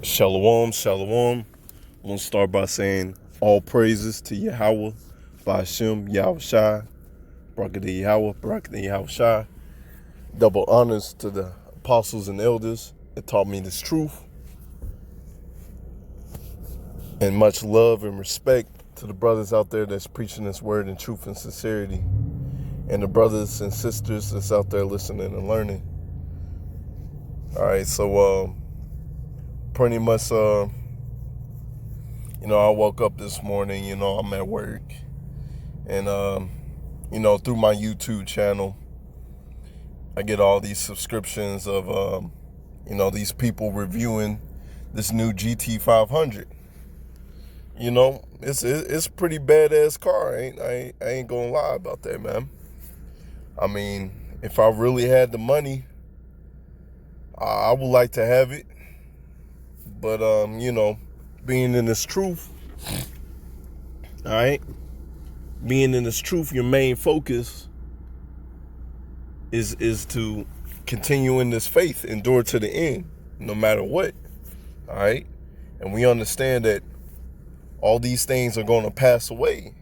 Shalom, shalom. I want to start by saying all praises to Yahweh, Ba'ashem, Yahweh Shai, Barakatah Yahweh, Barakatah Yahweh Shai. Double honors to the apostles and elders that taught me this truth. And much love and respect to the brothers out there that's preaching this word in truth and sincerity. And the brothers and sisters that's out there listening and learning. All right, so pretty much, I woke up this morning, I'm at work. And, through my YouTube channel, I get all these subscriptions of, these people reviewing this new GT500. It's a pretty badass car. I ain't gonna lie about that, man. I mean, if I really had the money, I would like to have it. But, being in this truth, all right, being in this truth, your main focus is to continue in this faith, endure to the end, no matter what, all right? And we understand that all these things are going to pass away.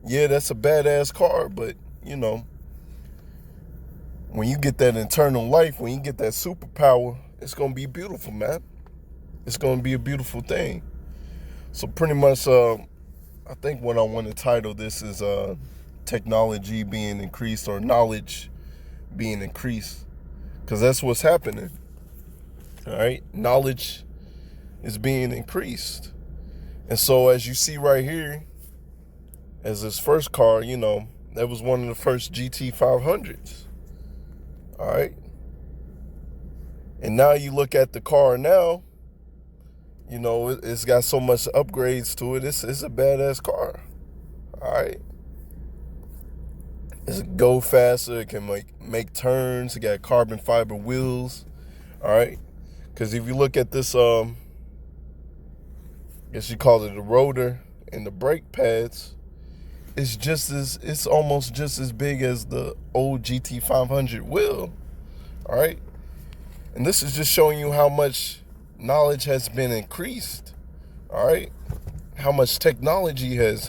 Yeah, that's a badass car, but, when you get that eternal life, when you get that superpower, it's going to be beautiful, man. It's going to be a beautiful thing. So pretty much, I think what I want to title this is technology being increased, or knowledge being increased, because that's what's happening. All right, knowledge is being increased. And so as you see right here, as this first car, that was one of the first GT500s. All right. And now you look at the car now, it's got so much upgrades to it. It's a badass car. All right. It's go faster. It can make turns. It got carbon fiber wheels. All right. Because if you look at this, I guess you call it the rotor and the brake pads, it's almost just as big as the old GT500 wheel. All right. And this is just showing you how much knowledge has been increased. All right. How much technology has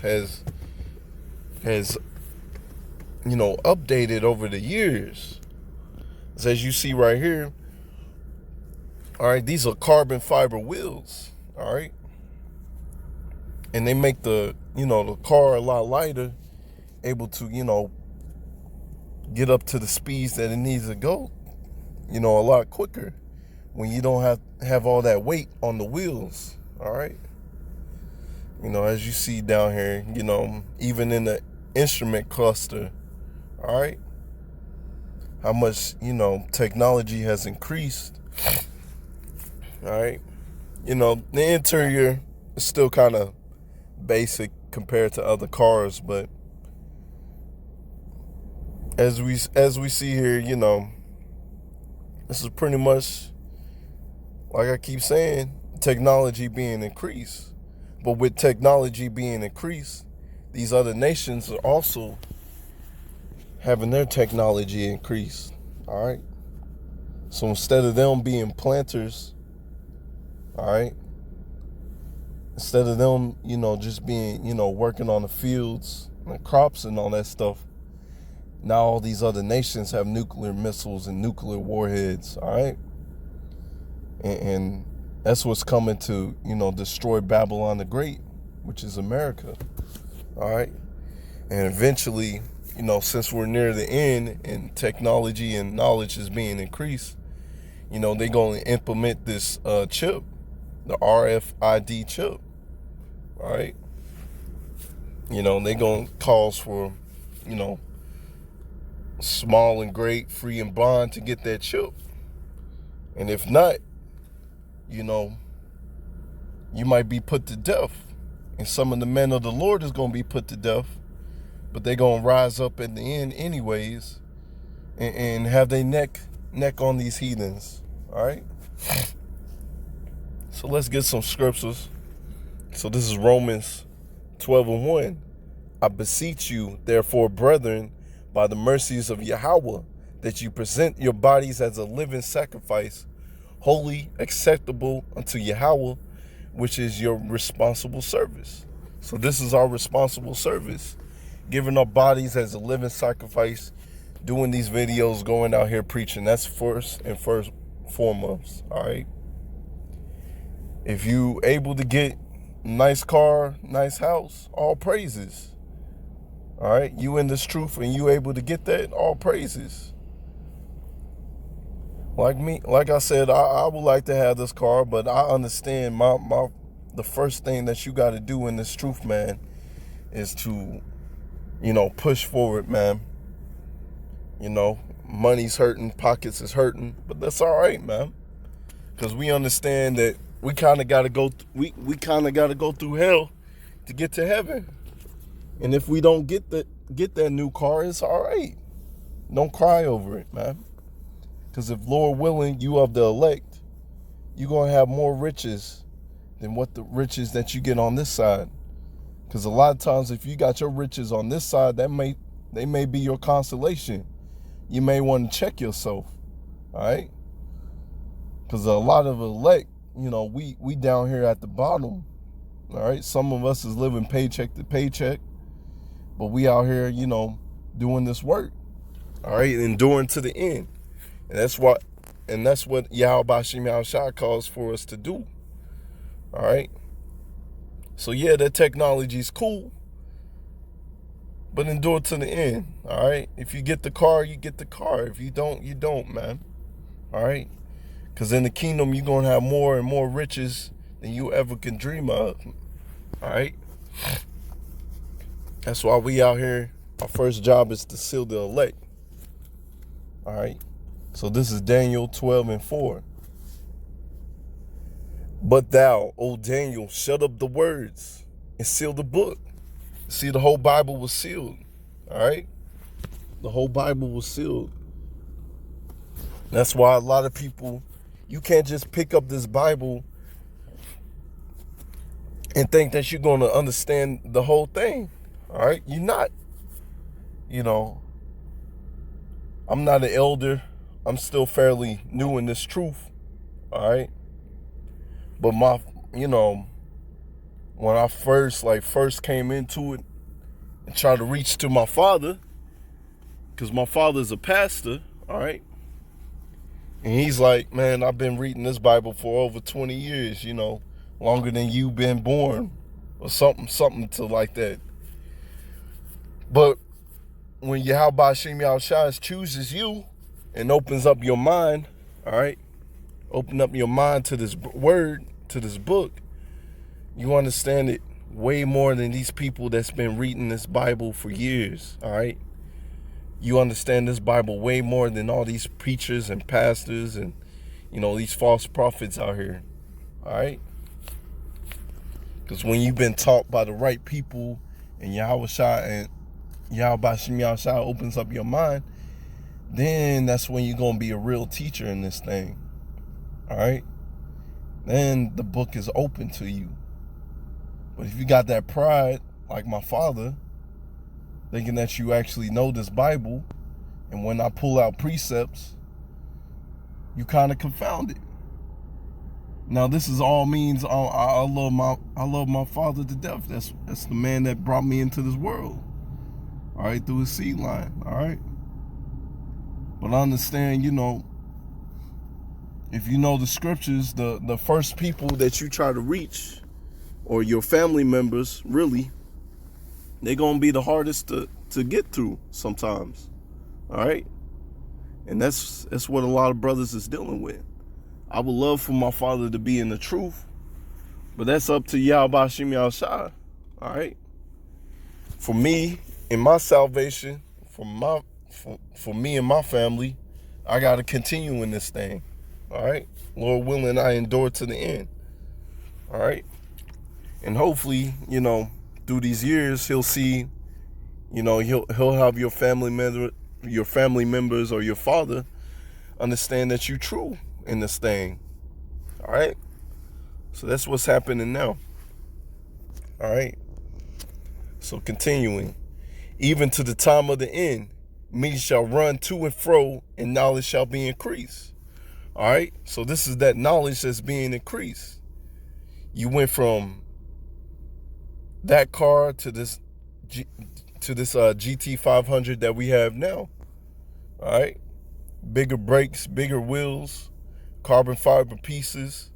updated over the years. As you see right here, all right, these are carbon fiber wheels. All right. And they make the car a lot lighter, able to, get up to the speeds that it needs to go, a lot quicker when you don't have all that weight on the wheels. All right. As you see down here, even in the instrument cluster, all right, how much, technology has increased. All right. The interior is still kind of basic compared to other cars, but as we see here, this is pretty much, like I keep saying, technology being increased. But with technology being increased, these other nations are also having their technology increased. All right. So instead of them being planters, all right, instead of them, just being, working on the fields and the crops and all that stuff, now all these other nations have nuclear missiles and nuclear warheads, all right? And that's what's coming to, destroy Babylon the Great, which is America, all right? And eventually, since we're near the end and technology and knowledge is being increased, they're going to implement this chip, the RFID chip. All right. They're going to cause for, small and great, free and bond to get that chip. And if not, you might be put to death. And some of the men of the Lord is going to be put to death. But they're going to rise up at the end anyways and have their neck on these heathens. All right. So let's get some scriptures. So this is Romans 12:1. I beseech you, therefore, brethren, by the mercies of Yahweh, that you present your bodies as a living sacrifice, holy, acceptable unto Yahweh, which is your responsible service. So this is our responsible service, giving our bodies as a living sacrifice, doing these videos, going out here preaching. That's first and foremost, all right? If you able to get nice car, nice house, all praises. All right, you in this truth and you able to get that, all praises. Like I said, I would like to have this car, but I understand the first thing that you got to do in this truth, man, is to, push forward, man. Money's hurting, pockets is hurting, but that's all right, man, because we understand that we kind of got to go. We kind of got to go through hell to get to heaven. And if we don't get that new car, it's all right. Don't cry over it, man. Because if Lord willing, you of the elect, you're going to have more riches than what the riches that you get on this side. Because a lot of times, if you got your riches on this side, they may be your consolation. You may want to check yourself, all right? Because a lot of elect, we down here at the bottom, all right? Some of us is living paycheck to paycheck, but we out here, doing this work, all right, enduring to the end. And that's what Yahweh Bashim Yahushua calls for us to do, all right? So yeah, that technology is cool, but endure to the end, all right? If you get the car, you get the car. If you don't, you don't, man, all right? Because in the kingdom, you're going to have more and more riches than you ever can dream of, all right? That's why we out here, our first job is to seal the elect, all right? So this is Daniel 12:4. But thou, O Daniel, shut up the words and seal the book. See, the whole Bible was sealed, all right? The whole Bible was sealed. That's why a lot of people, you can't just pick up this Bible and think that you're going to understand the whole thing, all right? You're not. I'm not an elder. I'm still fairly new in this truth, all right? But when I first came into it and tried to reach to my father, because my father's a pastor, all right? And he's like, man, I've been reading this Bible for over 20 years, longer than you been born, or something to like that. But when Yahweh Bashim Yahushua chooses you and opens up your mind, all right? Open up your mind to this word, to this book, you understand it way more than these people that's been reading this Bible for years, all right? You understand this Bible way more than all these preachers and pastors and, these false prophets out here, all right? Because when you've been taught by the right people and Yahweh Bashim Yahushua opens up your mind, then that's when you're going to be a real teacher in this thing, all right? Then the book is open to you. But if you got that pride, like my father, thinking that you actually know this Bible, and when I pull out precepts, you kind of confound it. Now this is all means I love my father to death. That's the man that brought me into this world, all right, through his seed line, all right. But I understand, if you know the scriptures, the first people that you try to reach, or your family members, really, they're going to be the hardest to get through sometimes, all right? And that's what a lot of brothers is dealing with. I would love for my father to be in the truth, but that's up to Yahweh Bashim Yahushua, all right? For me, in my salvation, for me and my family, I got to continue in this thing, all right? Lord willing, I endure to the end, all right? And hopefully, through these years, he'll see, he'll have your family members or your father understand that you're true in this thing, all right? So that's what's happening now, all right? So continuing, even to the time of the end, many shall run to and fro, and knowledge shall be increased. All right. So this is that knowledge that's being increased. You went from that car to this GT 500 that we have now. All right. Bigger brakes, bigger wheels, carbon fiber pieces.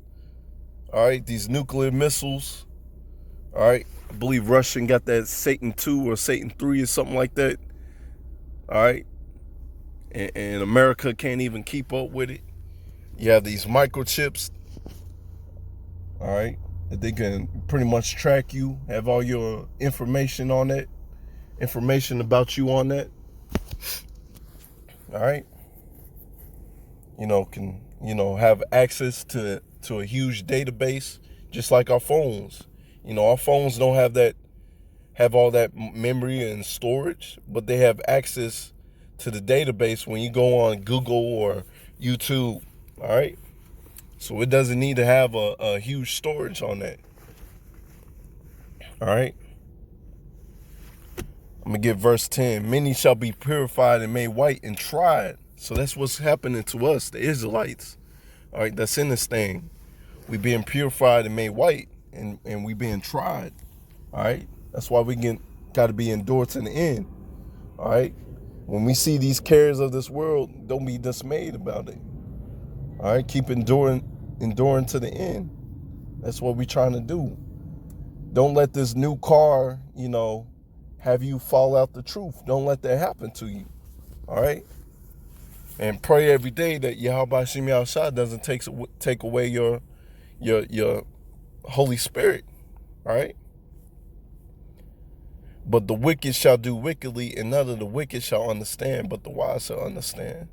All right. These nuclear missiles. All right. I believe Russian got that Satan 2 or Satan 3 or something like that. All right. And America can't even keep up with it. You have these microchips. All right. That they can pretty much track you, have all your information on that, information about you on that. All right. Can, have access to a huge database, just like our phones. Our phones don't have all that memory and storage, but they have access to the database when you go on Google or YouTube. All right. So it doesn't need to have a huge storage on that. All right. I'm going to get verse 10. Many shall be purified and made white and tried. So that's what's happening to us, the Israelites. All right. That's in this thing. We being purified and made white, and we being tried. All right. That's why we got to be endured to the end. All right. When we see these cares of this world, don't be dismayed about it. All right. Keep enduring to the end. That's what we're trying to do. Don't let this new car, have you fall out the truth. Don't let that happen to you. All right. And pray every day that Yahweh Shem Yahushua doesn't take away your Holy Spirit. All right. But the wicked shall do wickedly, and none of the wicked shall understand, but the wise shall understand.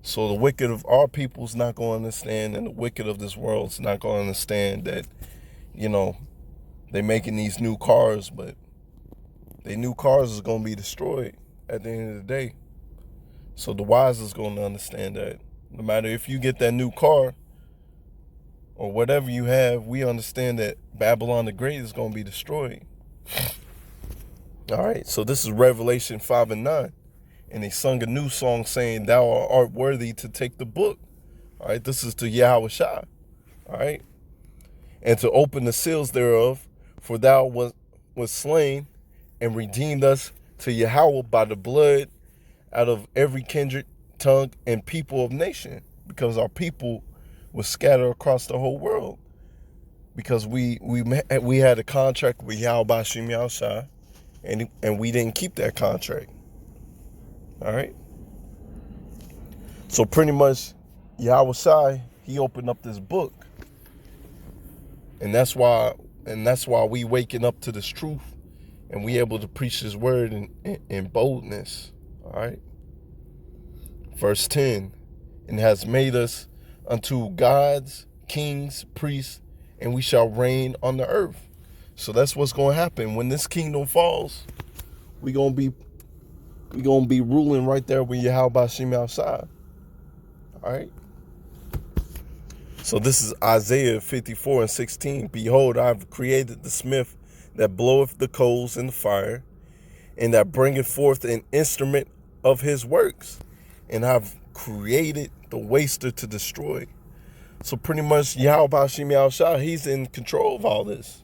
So the wicked of our people's not going to understand, and the wicked of this world's not going to understand that, they making these new cars, but they new cars is going to be destroyed at the end of the day. So the wise is going to understand that no matter if you get that new car or whatever you have, we understand that Babylon the Great is going to be destroyed. All right, so this is Revelation 5 and 9. And they sung a new song saying, thou art worthy to take the book. All right, this is to Yahushua. All right, and to open the seals thereof, for thou was slain and redeemed us to Yahweh by the blood out of every kindred, tongue, and people of nation, because our people was scattered across the whole world. Because we had a contract with Yahweh Shem Yahushua, and we didn't keep that contract. All right. So pretty much Yahushua, he opened up this book. And that's why we waking up to this truth, and we able to preach his word in boldness. All right. Verse 10, and has made us unto gods, kings, priests, and we shall reign on the earth. So that's what's going to happen when this kingdom falls. We're going to be ruling right there with Yahweh Shem Yahushua. All right. So this is Isaiah 54 and 16. Behold, I have created the smith that bloweth the coals in the fire, and that bringeth forth an instrument of his works, and I've created the waster to destroy. So pretty much Yahweh Shem Yahushua, he's in control of all this.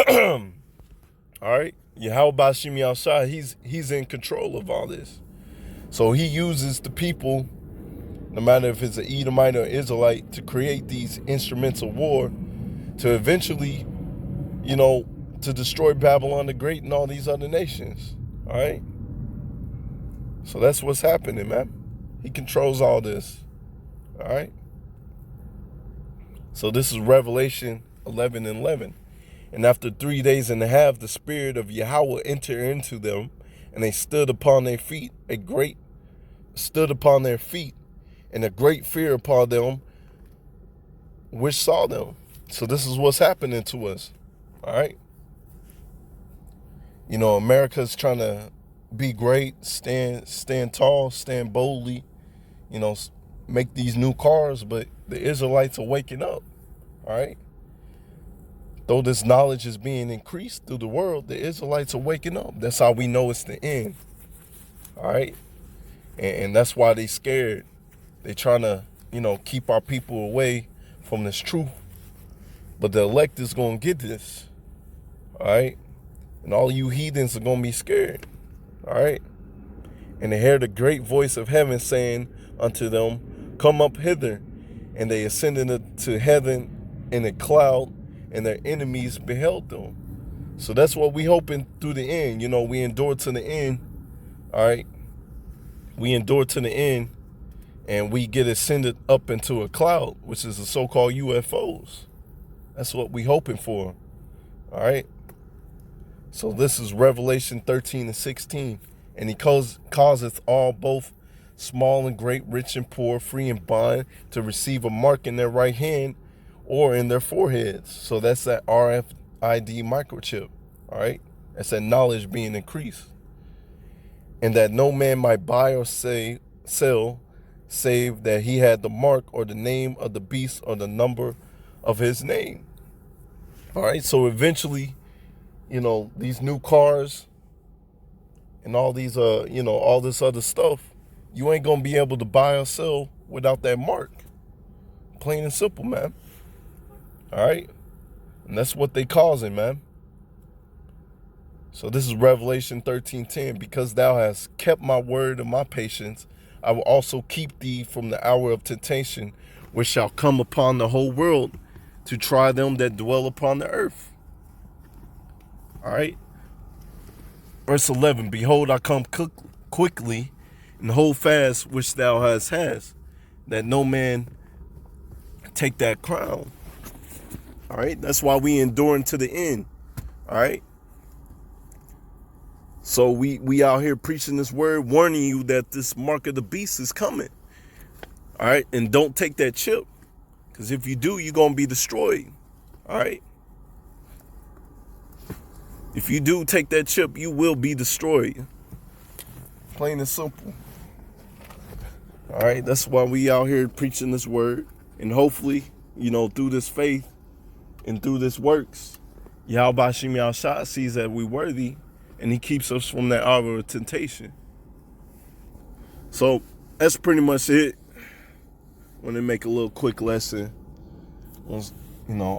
All right. Yahweh Shem Yahushua, he's in control of all this. So he uses the people, no matter if it's an Edomite or Israelite, to create these instruments of war to eventually, to destroy Babylon the Great and all these other nations. All right. So that's what's happening, man. He controls all this. All right. So this is Revelation 11 and 11. And after 3 days and a half, the spirit of Yahweh entered into them, and they stood upon their feet, and a great fear upon them which saw them. So this is what's happening to us. All right. America's trying to be great, stand tall, stand boldly, make these new cars, but the Israelites are waking up. All right. Though this knowledge is being increased through the world, the Israelites are waking up. That's how we know it's the end. All right. And that's why they scared. They trying to keep our people away from this truth. But the elect is going to get this. All right? And all you heathens are going to be scared. All right? And they hear the great voice of heaven saying unto them, come up hither. And they ascended to heaven in a cloud, and their enemies beheld them. So that's what we hoping through the end. We endure to the end. All right? We endure to the end, and we get ascended up into a cloud, which is the so-called UFOs. That's what we hoping for. All right? So this is Revelation 13 and 16. And he causeth all, both small and great, rich and poor, free and bond, to receive a mark in their right hand or in their foreheads. So that's that RFID microchip. All right? That's that knowledge being increased. And that no man might buy or sell, save that he had the mark or the name of the beast or the number of his name. All right? So eventually, these new cars and all these, all this other stuff, you ain't going to be able to buy or sell without that mark. Plain and simple, man. All right? And that's what they causing, man. So this is Revelation 13:10. Because thou hast kept my word and my patience, I will also keep thee from the hour of temptation, which shall come upon the whole world to try them that dwell upon the earth. All right? Verse 11, behold, I come quickly, and hold fast which thou hast, that no man take that crown. All right? That's why we enduring to the end. All right? So we out here preaching this word, warning you that this mark of the beast is coming. All right? And don't take that chip, because if you do, you're going to be destroyed. All right? If you do take that chip, you will be destroyed. Plain and simple. All right? That's why we out here preaching this word. And hopefully, through this faith and through this works, Yahweh Hashem Yahushua sees that we worthy, and he keeps us from that hour of temptation. So that's pretty much it. I want to make a little quick lesson.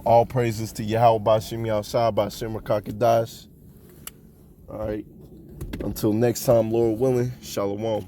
All praises to Yahweh Hashem Yahushua B'Shem Rakakadash. All right. Until next time, Lord willing, Shalom.